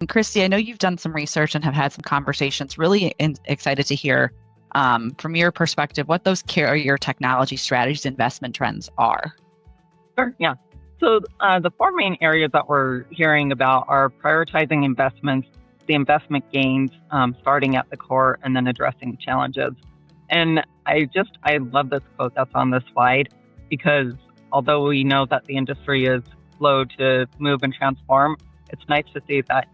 And Christy, I know you've done some research and have had some conversations. Really excited to hear from your perspective what those carrier technology strategies, investment trends are. Sure, yeah. So the four main areas that we're hearing about are prioritizing investments, the investment gains, starting at the core, and then addressing challenges. And I love this quote that's on this slide, because although we know that the industry is slow to move and transform, it's nice to see that,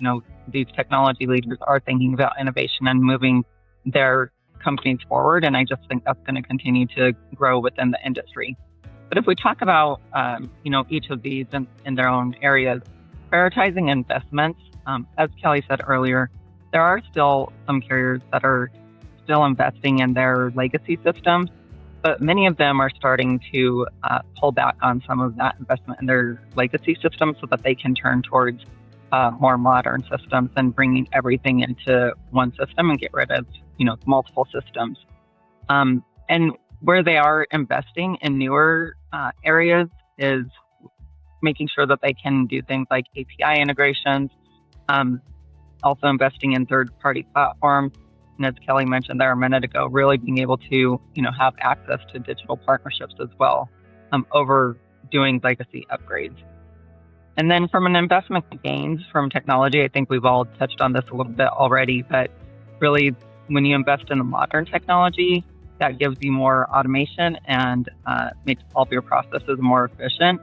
these technology leaders are thinking about innovation and moving their companies forward. And I just think that's going to continue to grow within the industry. But if we talk about, each of these in their own areas, prioritizing investments, as Kelly said earlier, there are still some carriers that are still investing in their legacy systems, but many of them are starting to pull back on some of that investment in their legacy systems so that they can turn towards more modern systems and bringing everything into one system and get rid of, multiple systems. And where they are investing in newer areas is making sure that they can do things like API integrations, also investing in third-party platforms. And as Kelly mentioned there a minute ago, really being able to, have access to digital partnerships as well, over doing legacy upgrades. And then from an investment gains from technology, I think we've all touched on this a little bit already, but really when you invest in the modern technology, that gives you more automation and makes all of your processes more efficient.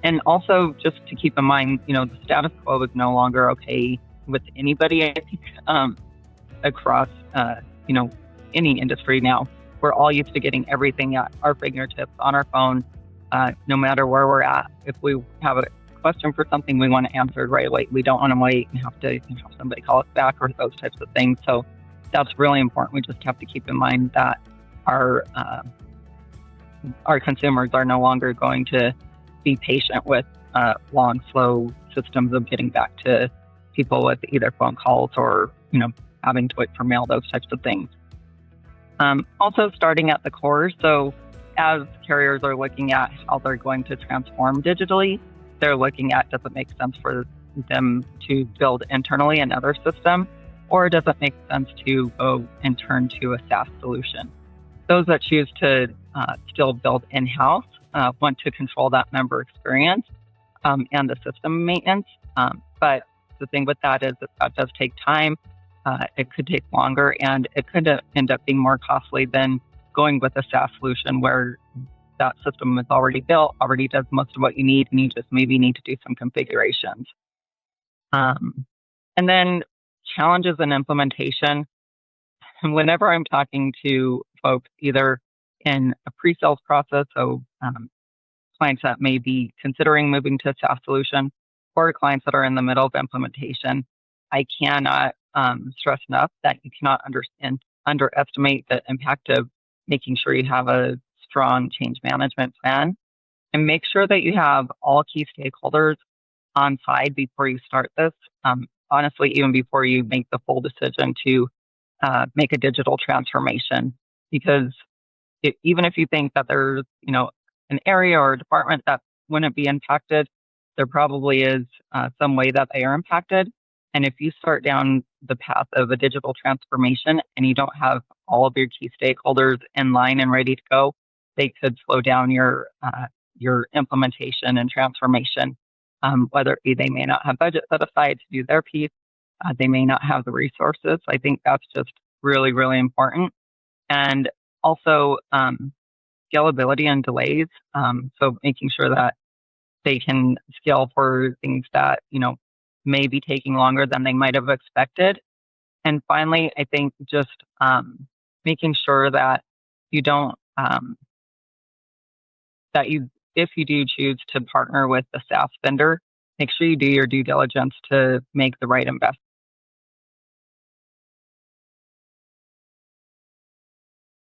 And also just to keep in mind, the status quo is no longer okay with anybody, I think, across, any industry now. We're all used to getting everything at our fingertips on our phone, no matter where we're at. If we have a question for something, we want to answer it right away. We don't want to wait and have to have somebody call us back or those types of things. So that's really important. We just have to keep in mind that our consumers are no longer going to be patient with long, slow systems of getting back to people with either phone calls or, having to wait for mail, those types of things. Also starting at the core. So as carriers are looking at how they're going to transform digitally, they're looking at, does it make sense for them to build internally another system, or does it make sense to go and turn to a SaaS solution? Those that choose to still build in-house want to control that member experience and the system maintenance. But the thing with that is that does take time. It could take longer, and it could end up being more costly than going with a SaaS solution where that system is already built, already does most of what you need, and you just maybe need to do some configurations. And then challenges in implementation. Whenever I'm talking to folks, either in a pre-sales process, so clients that may be considering moving to a SaaS solution, or clients that are in the middle of implementation, I cannot stress enough that you cannot underestimate the impact of making sure you have a strong change management plan, and make sure that you have all key stakeholders on side before you start this. Honestly, even before you make the full decision to make a digital transformation, because even if you think that there's, an area or a department that wouldn't be impacted, there probably is some way that they are impacted. And if you start down the path of a digital transformation and you don't have all of your key stakeholders in line and ready to go, they could slow down your implementation and transformation. Whether they may not have budget set aside to do their piece, they may not have the resources. I think that's just really, really important. And also scalability and delays. So making sure that they can scale for things that, may be taking longer than they might have expected. And finally, I think just making sure that you don't, if you do choose to partner with a SaaS vendor, make sure you do your due diligence to make the right investment